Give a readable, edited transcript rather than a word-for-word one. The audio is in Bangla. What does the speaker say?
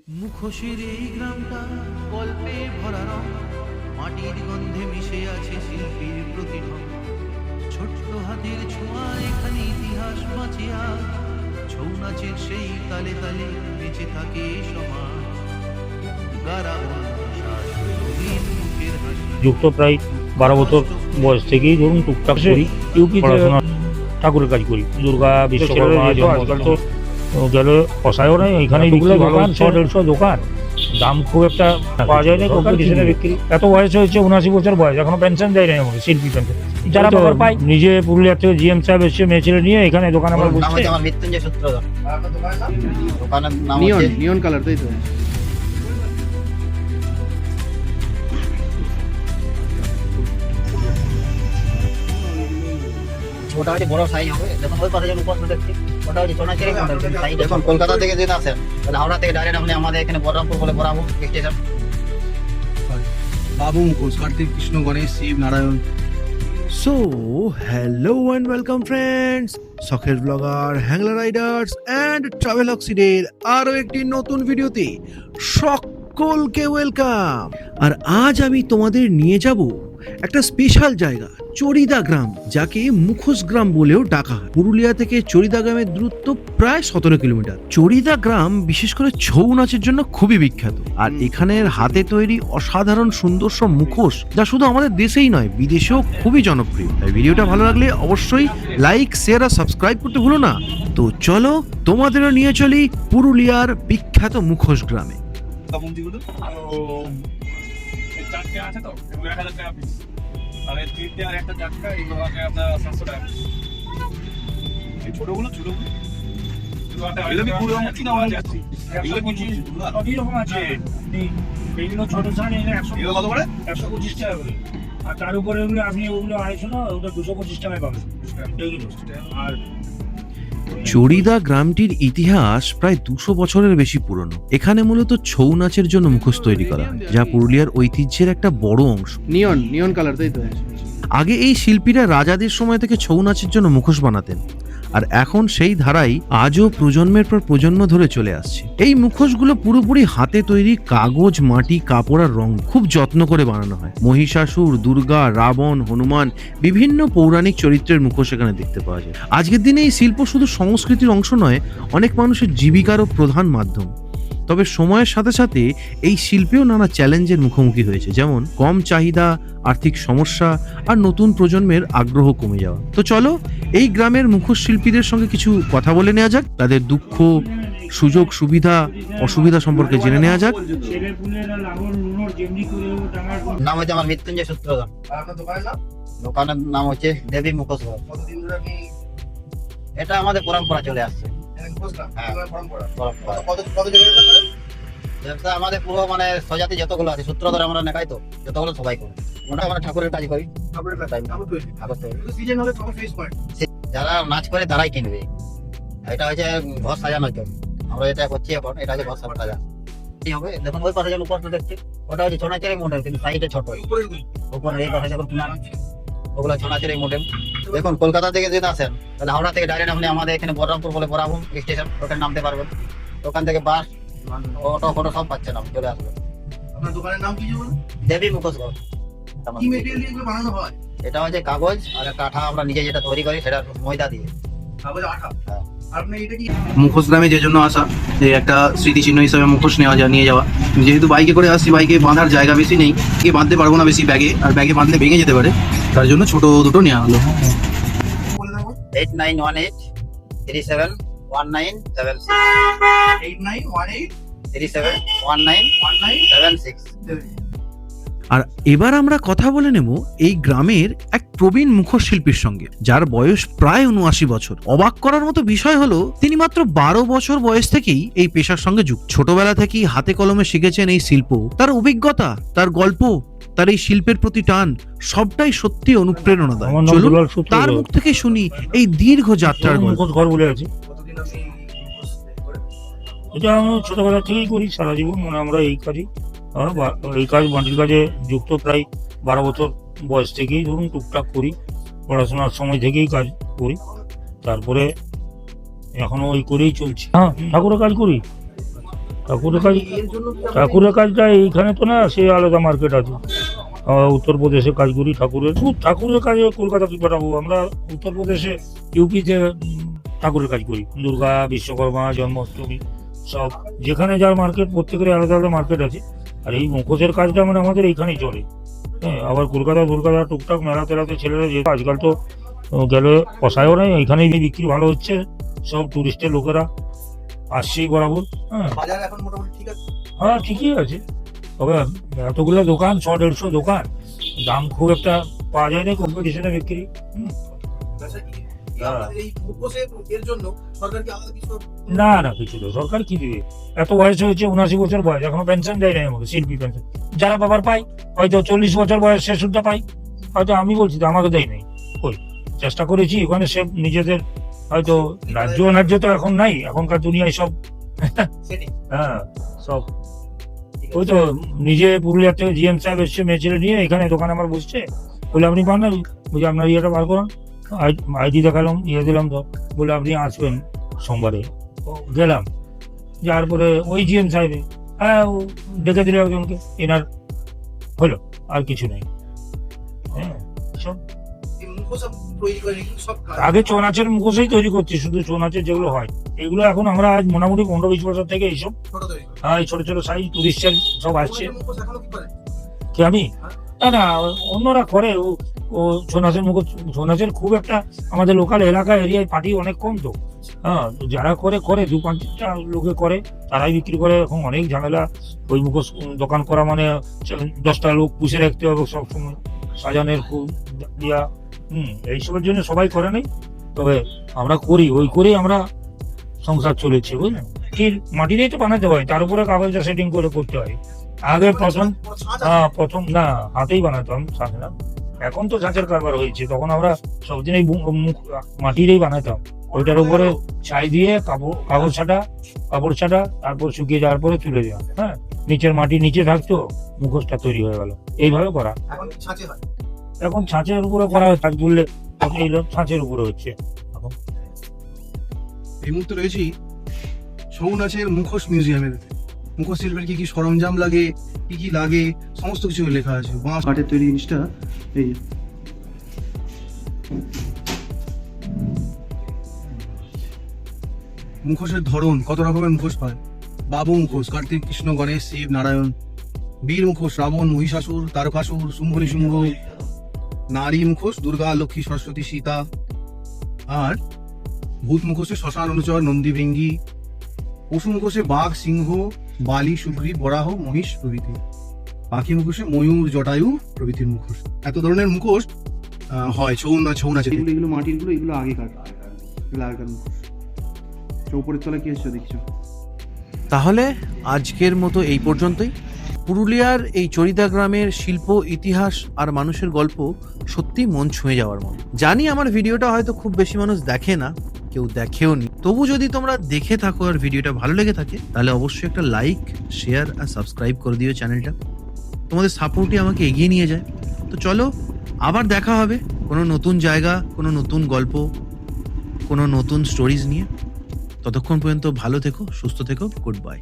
মুখোশের এই গ্রামটা গল্পে ভরা রং, মাটির গন্ধে মিশে আছে শিল্পীর প্রতিভা। ছোট্ট হাতের ছোঁয়া এখানে ইতিহাস বাঁচিয়া, ছৌ নাচের সেই তালে তালে বেঁচে থাকে সমাজ। যুক্ত প্রায় 12 বছর বয়স থেকেই ধরুন টুকটাক করি পড়াশোনা, ঠাকুরের কাজ করি, দুর্গা বিশ্বকর্মা। আজকাল তো গেলে পয়সাও নেই, এখানে দোকান 100-150 দোকান, দাম খুব একটা পাওয়া যায় না, কম্পিটিশনে বিক্রি। এত বয়স হয়েছে, 79 বছর বয়স, এখনো পেনশন দেয় না আমাকে, শিল্পী পেনশন। যারা পায় নিজে পুরুলিয়া থেকে জিএম সাহেব এসে মেয়ে ছেলে নিয়ে এখানে দোকান আমার বসছে। আমার মৃত্যুঞ্জয় সূত্রধর, দোকানের নাম নিয়ন কালার, তাই তো? ওটা হচ্ছে বড় সাইজ হবে, যখন ওই পাশে যখন উপস্থিত দেখছি ওটা হচ্ছে সোনাচুরি মডেল। যখন কলকাতা থেকে যদি আসেন তাহলে হাওড়া থেকে ডাইরেক্ট আপনি আমাদের এখানে বলরামপুর বলে বরাবর স্টেশন। বাবু মুখোশ, Kartik, Krishna, Ganesh, Shiva, Narayan. So hello and welcome friends, শখের ব্লগার, হ্যাংলার রাইডার্স অ্যান্ড ট্রাভেল অক্সিডের আরও একটি নতুন ভিডিওতে সকলকে ওয়েলকাম। আর আজ আমি তোমাদের নিয়ে যাব একটা স্পেশাল জায়গা, চড়িদা গ্রাম, যাকে মুখোশ গ্রাম বলেও ডাকা হয়। পুরুলিয়া থেকে চড়িদা গ্রামের দূরত্ব প্রায় 17 কিলোমিটার। চড়িদা গ্রাম বিশেষ করে ছৌ নাচের জন্য খুবই বিখ্যাত, আর এখানের হাতে তৈরি অসাধারণ সুন্দর সব মুখোশ, যা শুধু আমাদের দেশেই নয় বিদেশেও খুবই জনপ্রিয়। তাই ভিডিওটা ভালো লাগলে অবশ্যই লাইক, শেয়ার আর সাবস্ক্রাইব করতে ভুলো না। তো চলো তোমাদেরও নিয়ে চলি পুরুলিয়ার বিখ্যাত মুখোশ গ্রামে। আছে তো 1000 টাকা পিস, আর এই তিনটে আর একটা চারটা এগুলো আছে আপনার 700 টাকা পিস। এই ছোটগুলো এগুলো আমি পুরো না যাচ্ছি, এগুলো কিছু সবই রকম আছে। এইগুলো ছোট সাইজ, এগুলো 100, এগুলো কত করে? 125 টাকা করে। আর তার উপরে এগুলো আপনি ওগুলো 250 না, ওটা 225 টাকায় পাবেন এইগুলো। আর চড়িদা গ্রামটির ইতিহাস প্রায় 200 বছরের বেশি পুরনো। এখানে মূলত ছৌ নাচের জন্য মুখোশ তৈরি করা হয়, যা পুরুলিয়ার ঐতিহ্যের একটা বড় অংশ। নিয়ন কালার, তাই তো? আগে এই শিল্পীরা রাজাদের সময় থেকে ছৌ নাচের জন্য মুখোশ বানাতেন, আর এখন সেই ধারাই আজও প্রজন্মের পর প্রজন্ম ধরে চলে আসছে। এই মুখোশগুলো পুরোপুরি হাতে তৈরি, কাগজ, মাটি, কাপড় আর রং খুব যত্ন করে বানানো হয়। মহিষাসুর, দুর্গা, রাবণ, হনুমান, বিভিন্ন পৌরাণিক চরিত্রের মুখোশ এখানে দেখতে পাওয়া যায়। আজকের দিনে এই শিল্প শুধু সংস্কৃতির অংশ নয়, অনেক মানুষের জীবিকারও প্রধান মাধ্যম। তবে সময়ের সাথে সাথে এই শিল্পেও নানা চ্যালেঞ্জের মুখোমুখি হয়েছে, যেমন কম চাহিদা, আর্থিক সমস্যা আর নতুন প্রজন্মের আগ্রহ কমে যাওয়া। তো চলো এই গ্রামের মুখোশ শিল্পীদের সঙ্গে কিছু কথা বলে নেওয়া যাক, তাদের দুঃখ, সুযোগ, সুবিধা, অসুবিধা সম্পর্কে জেনে নেওয়া যাক। নাম হচ্ছে আমার মৃত্যুঞ্জয় সূত্রধর, দোকানের নাম হচ্ছে দেবী মুখোশ ঘর। এটা আমাদের পরম্পরা চলে আসছে। ব্যবসা আমাদের পুরো মানে স্বজাতি যতগুলো আছে সূত্রধর আমরা নেকাই তো যতগুলো সবাই করি। ওটা আমরা ঠাকুরের কাজ করি, যারা নাচ করে তারাই কিনবে। এটা হচ্ছে ঘর সাজানোর জন্য আমরা এটা করছি এখন। এটা হচ্ছে ঘর সাজা কি হবে, দেখুন ওই পাশে যেমন উপস্থিত দেখছি ওটা হচ্ছে সোনাচুরি মডেল, কিন্তু সাইডে ছোট। উপরে এই পাশে যখন ওগুলো সোনাচুরি মডেল। দেখুন কলকাতা থেকে যদি আসেন তাহলে হাওড়া থেকে ডাইরেক্ট আপনি আমাদের এখানে বলরামপুর বলে বরাবর স্টেশন, ওখানে নামতে পারবেন। ওখান থেকে বাস, অটো ফটো সব পাচ্ছেন, আপনি চলে আসবেন। আপনার দোকানের নাম কি? দেবী মুখোশ ঘর। কি মেটেরিয়াল দিয়ে এগুলো বানানো হয়? এটা হচ্ছে কাগজ আর একটা আঠা, আমরা নিজে যেটা তৈরি করি সেটা ময়দা দিয়ে। কাগজ, আঠা। হ্যাঁ। মুখোশ গ্রামে যে জন্য আসা, যে একটা স্মৃতিচিহ্ন হিসেবে মুখোশ নিয়ে যাওয়া। যেহেতু বাইকে করে আসছি, বাইকে বাঁধার জায়গা বেশি নেই, কি বাঁধতে পারবো না বেশি ব্যাগে, আর ব্যাগে বাঁধলে ভেঙে যেতে পারে, তার জন্য ছোট দুটো নেওয়া হলো। 8918371976 8918371976। আর এবার আমরা কথা বলে নেব এই গ্রামের এক প্রবীণ মুখোশ শিল্পীর সঙ্গে, যার বয়স প্রায় 79 বছর। অবাক করার মতো বিষয় হলো তিনি মাত্র 12 বছর বয়স থেকেই এই পেশার সঙ্গে যুক্ত। ছোটবেলা থেকেই হাতে কলমে শিখেছেন এই শিল্প। তার অভিজ্ঞতা, তার গল্প, তার এই শিল্পের প্রতি টান সবটাই সত্যি অনুপ্রেরণাদায়ক। চলুন তার মুখ থেকে শুনি এই দীর্ঘ যাত্রার গল্প। ঘর বলে আছে, এটা আমি ছোটবেলা থেকেই করি সারা জীবন। মানে আমরা এই কাজ মাটির কাজে যুক্ত প্রায় 12 বছর বয়স থেকেই ধরুন টুকটাক করি, পড়াশোনার সময় থেকেই কাজ করি। তারপরে এখনো ওই করেই চলছি। হ্যাঁ, ঠাকুরের কাজ করি। ঠাকুরের কাজ, এর জন্য কি আপনারা- ঠাকুরের কাজটা এইখানে তো না, সে আলাদা মার্কেট আছে। উত্তরপ্রদেশে কাজ করি ঠাকুরের, খুব ঠাকুরের কাজে কলকাতা কি পাঠাবো আমরা, উত্তরপ্রদেশে ইউপিতে ঠাকুরের কাজ করি, দুর্গা, বিশ্বকর্মা, জন্মাষ্টমী সব, যেখানে যার মার্কেট, প্রত্যেকের আলাদা আলাদা মার্কেট আছে। আর এই মুখোশের কাজটা মানে আমাদের এইখানেই চলে। হ্যাঁ, আবার কলকাতা টুকটাক মেলা তেলাতে ছেলেরা, যেহেতু আজকাল তো গেলে পসায়ও নেই, এইখানেই বিক্রি ভালো হচ্ছে, সব টুরিস্টের লোকেরা আসছেই বরাবর। হ্যাঁ, বাজার এখন মোটামুটি ঠিক আছে? হ্যাঁ ঠিকই আছে, তবে এতগুলো দোকান, 100-150 দোকান, দাম খুব একটা পাওয়া যায় না কম্পিটিশনে বিক্রি। আচ্ছা, হ্যাঁ। আপনাদের এই মুখোশের এর জন্য সরকার কি আলাদা কিছু? না না, কিছু তো সরকার কি দিবে, এত বয়স হয়েছে, 79 বছর বয়স, এখনো পেনশন দেয় নাই আমাকে, শিল্পী পেনশন। যারা বাবার পায় হয়তো 40 বছর বয়স, সে সুদ্ধা পাই, হয়তো আমি বলছি তো আমাকে দেয় নাই। কই, চেষ্টা করেছি ওখানে, সে নিজেদের হয়তো রাজ্য তো এখন নাই, এখনকার দুনিয়ায় সব। সেটাই। হ্যাঁ, সব ওই তো নিজে পুরুলিয়া থেকে জিএম সাহেব এসছে মেয়ে ছেলে নিয়ে, এখানে দোকানে আমার বসছে, বলে আপনি পান না, বলছি আপনার ইয়েটা বার করুন, আইডি দেখালাম, দিলাম, তো বলে আপনি আসবেন সোমবারে। ও, গেলাম, যাওয়ার পরে ওই জিএম সাহেব, হ্যাঁ, ও ডেকে দিল একজনকে, এনার হলো, আর কিছু নেই। হ্যাঁ, সব এই মুখোশ তৈরি করে এগুলো সব আগে ছৌ নাচের মুখোশই তৈরি করছি, শুধু ছৌ নাচের যেগুলো হয় এগুলো এখন আমরা আজ মোটামুটি 15-20 বছর থেকে এইসব, ছোট তৈরি করে। হ্যাঁ, এই ছোট ছোট সাইজ টুরিস্টের সব আসছে। মুখোশ এখনো কি করে? কি আমি? না না, অন্যরা করে, ও ছৌ নাচের মুখোশ, ছৌ নাচের খুব একটা আমাদের লোকাল এলাকা এরিয়ায় পার্টি অনেক কম তো। হ্যাঁ, তো যারা করে 2-5টা লোকে করে, তারাই বিক্রি করে। এখন অনেক ঝামেলা, ওই মুখোশ দোকান করা মানে 10টা লোক পুষে রাখতে হবে সবসময়, সাজানের খুব দিয়া, এইসবের জন্য সবাই করে নাই, তবে আমরা করি, ওই করেই আমরা সংসার চলেছে, বুঝলেন। কি মাটিতেই তো বানাতে হয়, তার উপরে কাগজটা সেটিং করে করতে হয়। আগে প্রথম, কোনো ছাঁচ আছে? হ্যাঁ প্রথম না, হাতেই বানাতাম, ছাঁচ না। এখন তো ছাঁচের কারবার হয়েছে, তখন আমরা সবদিনই মুখ মাটিরই বানাতাম, ওইটার উপরে ছাই দিয়ে কাপড় ছাটা, তারপর শুকিয়ে যাওয়ার পরে তুলে দেওয়া। হ্যাঁ, নিচের মাটি নিচে থাকতো, মুখোশটা তৈরি হয়ে গেল, এইভাবে করা। এখন কি ছাঁচে হয়? এখন ছাঁচের উপরে করা হয়, ছাঁচ বললে এই ছাঁচের উপরে হচ্ছে এখন। এই মুহূর্তে রয়েছি ছৌ নাচের মুখোশ মিউজিয়ামের। মুখোশ শিল্পের কি কি সরঞ্জাম লাগে, কি কি লাগে, সমস্ত কিছু লেখা আছে। বাঁশ কাঠের তৈরি জিনিসটা এই যে। মুখোশের ধরন, কত রকমের মুখোশ পায়। বাবু মুখোশ, কার্তিক, কৃষ্ণ, গণেশ, শিব, নারায়ণ। বীর মুখোশ, রাবণ, মহিষাসুর, তারকাসুর, শুম্ভনী শুম্ভ। নারী মুখোশ, দুর্গা, লক্ষ্মী, সরস্বতী, সীতা। আর ভূত মুখোশে শ্মশান অনুচর, নন্দী, ভৃঙ্গি। পশু মুখোশে বাঘ, সিংহ, বালি, সুগ্রীব, বরাহ, মহিষ প্রভৃতি। পাখি মুখোশে ময়ূর, জটায়ু প্রভৃতির মুখোশ। এত ধরনের মুখোশ হয় ছৌ নাচে। এগুলো মাটির গুলো, এগুলো আগেকার মুখোশ। চৌপড়ের তলায় কি এসছো দেখছো? তাহলে আজকের মতো এই পর্যন্তই। পুরুলিয়ার এই চরিদা গ্রামের শিল্প, ইতিহাস আর মানুষের গল্প সত্যি মন ছুঁয়ে যাওয়ার মতো। জানি আমার ভিডিওটা হয়তো খুব বেশি মানুষ দেখে না, কেউ দেখেও নি, তবু যদি তোমরা দেখে থাকো আর ভিডিওটা ভালো লেগে থাকে, তাহলে অবশ্যই একটা লাইক, শেয়ার আর সাবস্ক্রাইব করে দিও চ্যানেলটা। তোমাদের সাপোর্টই আমাকে এগিয়ে নিয়ে যায়। তো চলো, আবার দেখা হবে কোনো নতুন জায়গা, কোনো নতুন গল্প, কোনো নতুন স্টোরিজ নিয়ে। ততক্ষণ পর্যন্ত ভালো থেকো, সুস্থ থেকো, গুড বাই।